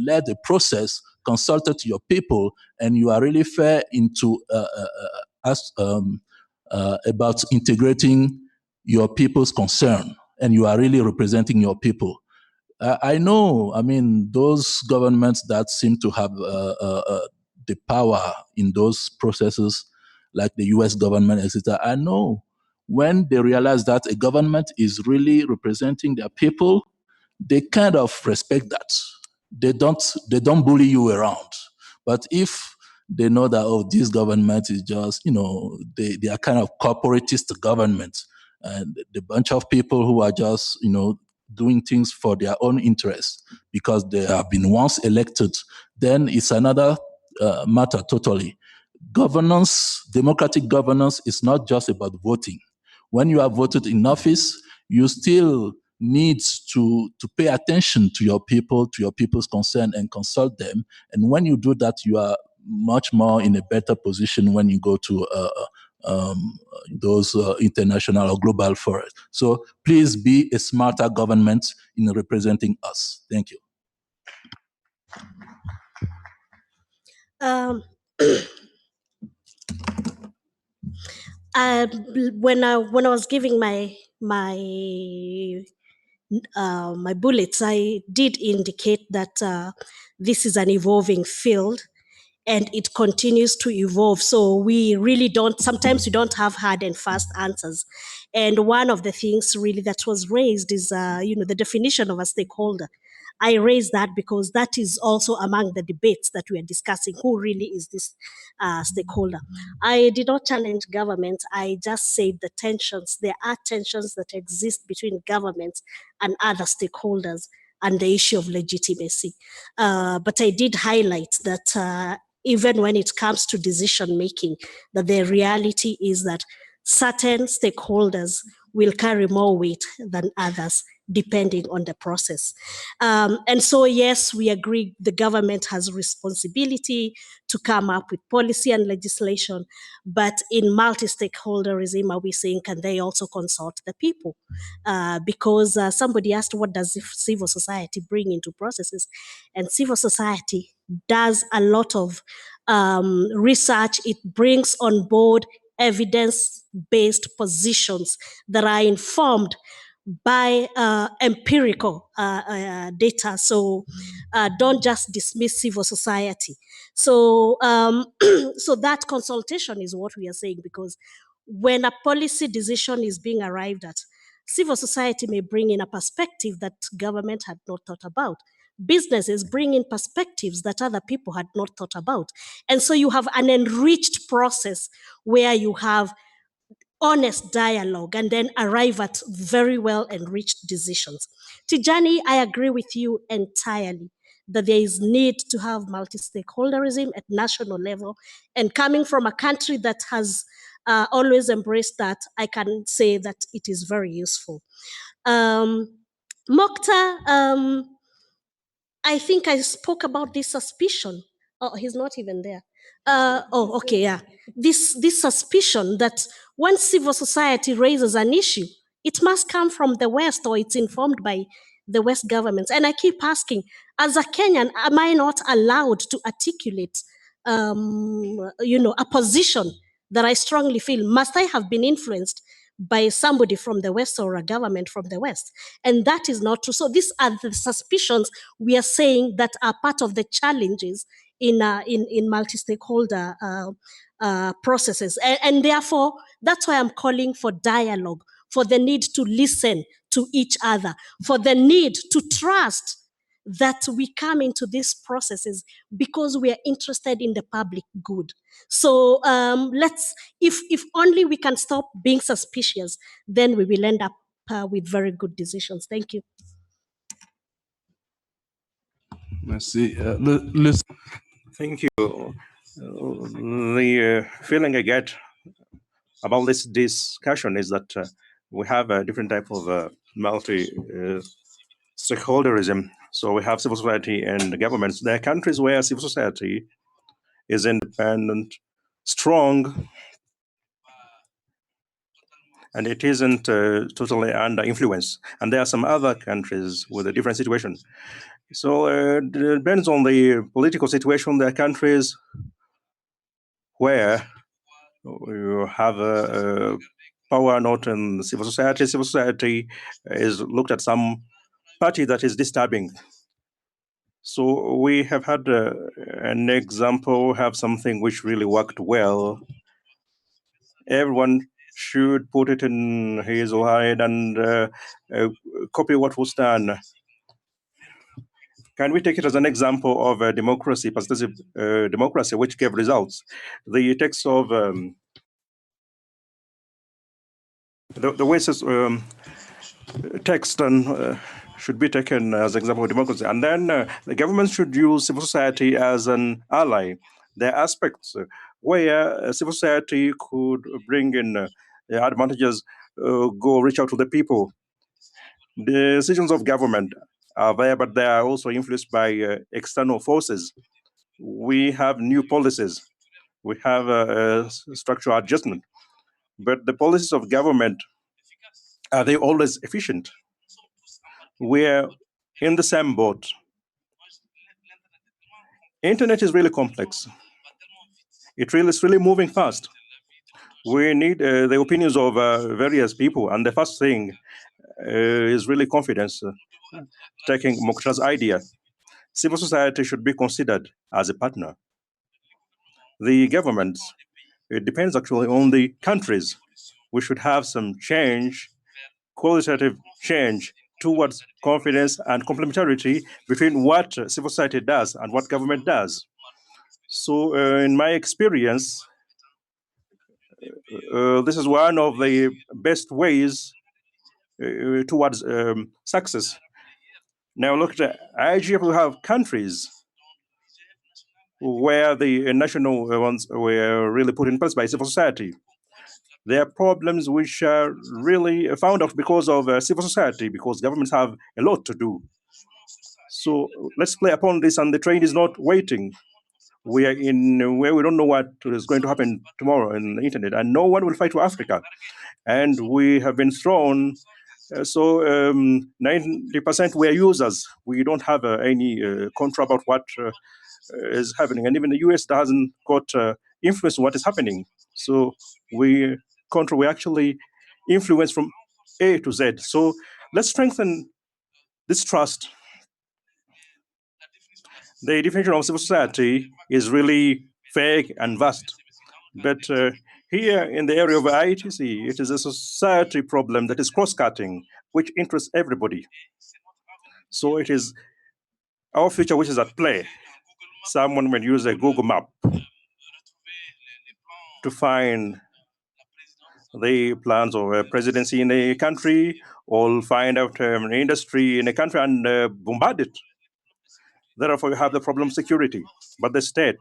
led the process, consulted your people, and you are really fair into about integrating your people's concern, and you are really representing your people. I know, I mean, those governments that seem to have the power in those processes, like the US government, etc. I know when they realize that a government is really representing their people, they kind of respect that. They don't bully you around. But if they know that, oh, this government is just, they are kind of corporatist government, and the bunch of people who are just, doing things for their own interests because they have been once elected, then it's another matter totally. Governance, democratic governance is not just about voting. When you are voted in office, you still need to pay attention to your people, to your people's concern, and consult them. And when you do that, you are much more in a better position when you go to those international or global forums. So please be a smarter government in representing us. Thank you.
When I was giving my bullets, I did indicate that this is an evolving field and it continues to evolve. So we really sometimes we don't have hard and fast answers. And one of the things really that was raised is, the definition of a stakeholder. I raised that because that is also among the debates that we are discussing. Who really is this stakeholder? I did not challenge government. I just said there are tensions that exist between governments and other stakeholders and the issue of legitimacy. But I did highlight that even when it comes to decision making, that the reality is that certain stakeholders will carry more weight than others, depending on the process. And so, yes, we agree the government has responsibility to come up with policy and legislation, but in multi-stakeholderism, are we saying, can they also consult the people? Because somebody asked, what does civil society bring into processes? And civil society does a lot of research. It brings on board evidence-based positions that are informed by empirical data. So don't just dismiss civil society. So, so that consultation is what we are saying, because when a policy decision is being arrived at, Civil society may bring in a perspective that government had not thought about. Businesses bring in perspectives that other people had not thought about. And so you have an enriched process where you have honest dialogue and then arrive at very well enriched decisions. Tijani, I agree with you entirely that there is need to have multi-stakeholderism at national level. And coming from a country that has always embraced that, I can say that it is very useful. Mokhtar, I think I spoke about this suspicion. Oh, he's not even there. Okay, yeah. This suspicion that when civil society raises an issue, it must come from the West or it's informed by the West governments. And I keep asking, as a Kenyan, am I not allowed to articulate, a position that I strongly feel? Must I have been influenced by somebody from the West or a government from the West? And that is not true. So these are the suspicions we are saying that are part of the challenges in multi-stakeholder processes. And therefore, that's why I'm calling for dialogue, for the need to listen to each other, for the need to trust that we come into these processes because we are interested in the public good. So if only we can stop being suspicious, then we will end up with very good decisions. Thank you.
Merci. Thank you. The feeling I get about this discussion is that we have a different type of multi-stakeholderism. So we have civil society and governments. There are countries where civil society is independent, strong, and it isn't totally under influence. And there are some other countries with a different situation. So it depends on the political situation. There are countries where you have a power not in civil society. Civil society is looked at some party that is disturbing. So we have had an example, have something which really worked well. Everyone should put it in his or her head and copy what was done. Can we take it as an example of a democracy, participative democracy, which gave results? The text of the way text and should be taken as an example of democracy. And then the government should use civil society as an ally. There are aspects where civil society could bring in advantages, go reach out to the people. The decisions of government are there, but they are also influenced by external forces. We have new policies. We have a structural adjustment. But the policies of government, are they always efficient? We're in the same boat. Internet is really complex. It's really moving fast. We need the opinions of various people. And the first thing is really confidence, taking Mokhtar's idea. Civil society should be considered as a partner. The governments, it depends actually on the countries. We should have some change, qualitative change towards confidence and complementarity between what civil society does and what government does. So in my experience, this is one of the best ways towards success. Now look at IGF, we have countries where the national ones were really put in place by civil society. There are problems which are really found out because of civil society, because governments have a lot to do. So let's play upon this, and the train is not waiting. We are in where we don't know what is going to happen tomorrow in the internet, and no one will fight for Africa. And we have been thrown, 90% we're users. We don't have any control about what is happening. And even the US doesn't got influence on what is happening. So we actually influence from A to Z. So let's strengthen this trust. The definition of civil society is really vague and vast, but here Here in the area of ITC, it is a society problem that is cross-cutting, which interests everybody. So it is our future which is at play. Someone will use a Google map to find the plans of a presidency in a country, or find out an industry in a country and bombard it. Therefore, you have the problem of security. But the state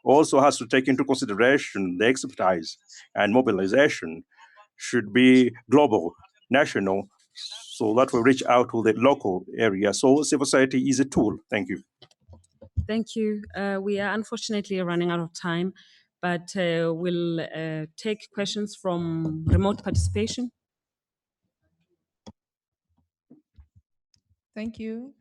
also has to take into consideration the expertise, and mobilization should be global, national, so that we reach out to the local area. So civil society is a tool. Thank you.
Thank you. We are unfortunately running out of time, but we'll take questions from remote participation.
Thank you.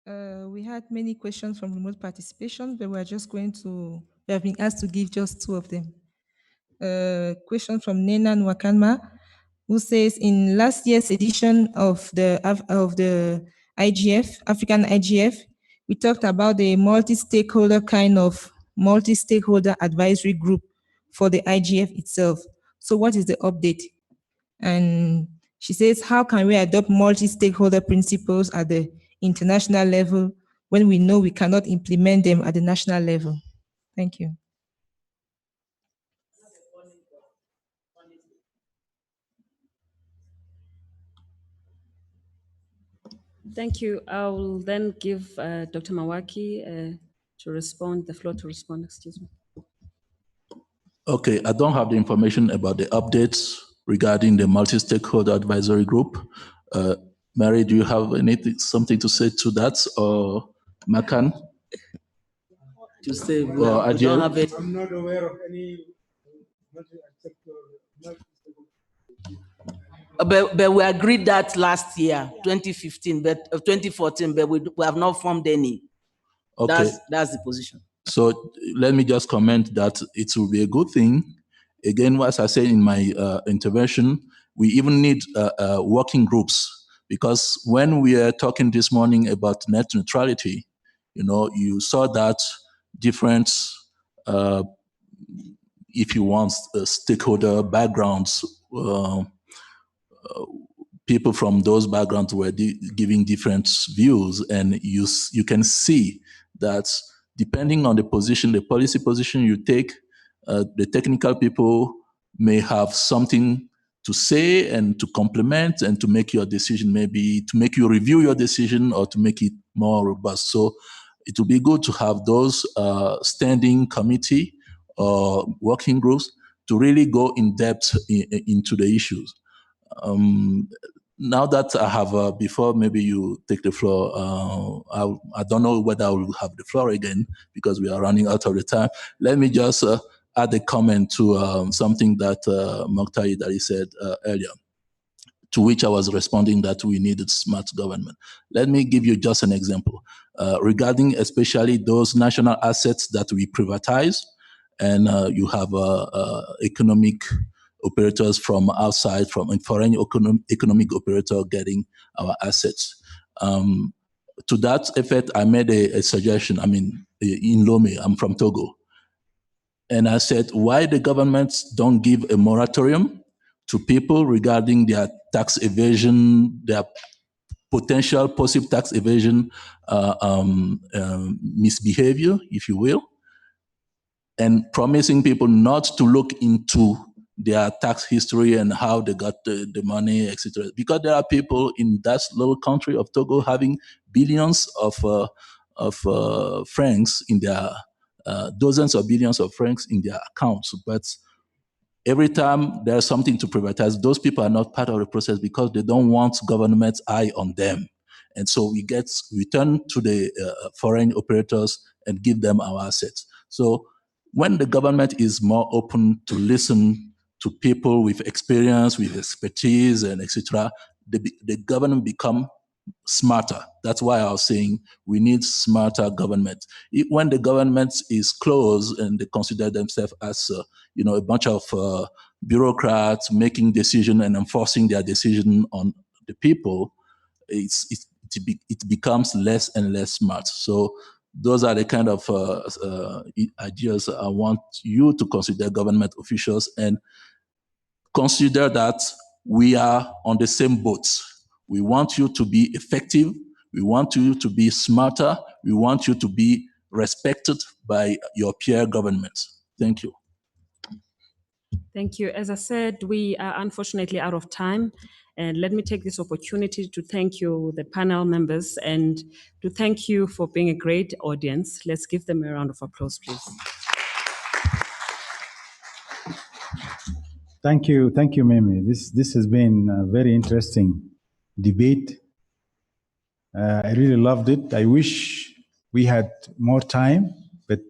We had many questions from remote participation, but we have been asked to give just 2 of them. Question from Nena Nwakanma, who says, in last year's edition of the IGF, African IGF, we talked about the multi-stakeholder multi-stakeholder advisory group for the IGF itself. So what is the update? And she says, how can we adopt multi-stakeholder principles at the international level when we know we cannot implement them at the national level? Thank you.
Thank you. I will then give Dr. Mawaki the floor to respond, excuse me.
Okay, I don't have the information about the updates regarding the multi-stakeholder advisory group. Mary, do you have something to say to that, or Makan?
To say we
Or
don't have it.
I'm not aware of any
but we agreed that last year, 2015, but 2014, but we have not formed any.
Okay.
That's the position.
So let me just comment that it will be a good thing. Again, as I said in my intervention, we even need working groups, because when we are talking this morning about net neutrality, you saw that different, if you want, stakeholder backgrounds, people from those backgrounds were giving different views, and you can see that depending on the position, the policy position you take, the technical people may have something to say and to complement and to make your decision, maybe to make you review your decision or to make it more robust. So it would be good to have those standing committee or working groups to really go in depth into the issues. Now that I have, before maybe you take the floor, I don't know whether I will have the floor again because we are running out of the time. Let me just add a comment to something that Mokhtar Idari said earlier, to which I was responding that we needed smart government. Let me give you just an example regarding especially those national assets that we privatize, and you have economic operators from outside, from a foreign economic operator getting our assets. To that effect, I made a suggestion. I mean, in Lomé, I'm from Togo. And I said, why the governments don't give a moratorium to people regarding their tax evasion, their potential possible tax evasion misbehavior, if you will, and promising people not to look into their tax history and how they got the money, etc. Because there are people in that little country of Togo having billions of francs in their, dozens of billions of francs in their accounts. But every time there's something to privatize, those people are not part of the process because they don't want government's eye on them. And so we turn to the foreign operators and give them our assets. So when the government is more open to listen to people with experience, with expertise, and etc., the government become smarter. That's why I was saying we need smarter government. When the government is closed and they consider themselves as a bunch of bureaucrats making decisions and enforcing their decision on the people, it becomes less and less smart. So Those are the kind of ideas I want you to consider, government officials, and consider that we are on the same boat. We want you to be effective. We want you to be smarter. We want you to be respected by your peer governments. Thank you.
Thank you. As I said, we are unfortunately out of time. And let me take this opportunity to thank you, the panel members, and to thank you for being a great audience. Let's give them a round of applause, please.
Thank you, Mimi. This has been a very interesting debate. I really loved it. I wish we had more time, but